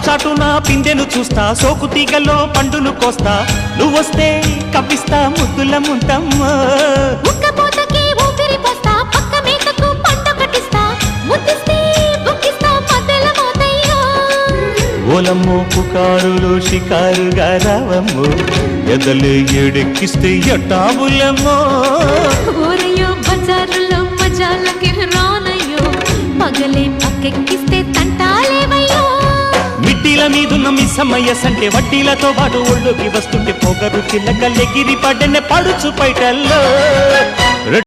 చాటున పిందెను చూస్తా, సోకు తీగల్లో పండును కోస్తా, నువ్వొస్తే కప్పిస్తా ముద్దుల ముంతమ్మో. ఉక్కపోతకి ఊపిరి పోస్తా, పక్క మేతకు పంట కట్టిస్తా, ముద్దిస్తే బుక్కిస్తా మద్దెల మోతయ్యో. ఓలమ్మో పుకారులు షికారుగా రావమ్మో, ఎదలు ఏడెక్కిస్తే ఎట్టాబులమ్మో. ఊరయ్యో బజారులో మజాలకి రానయ్యో, పగలే పక్కెక్కిస్తే తంటాలేవయ్యో. మిట్టిల మీదున్న మిస్సమ్మయ్య సంటే వడ్డీలతో పాటు ఒళ్ళోకి వస్తుంటే పొగరు చిల్లకల్లెగిరి పడ్డనే పడుచు పైటల్లో.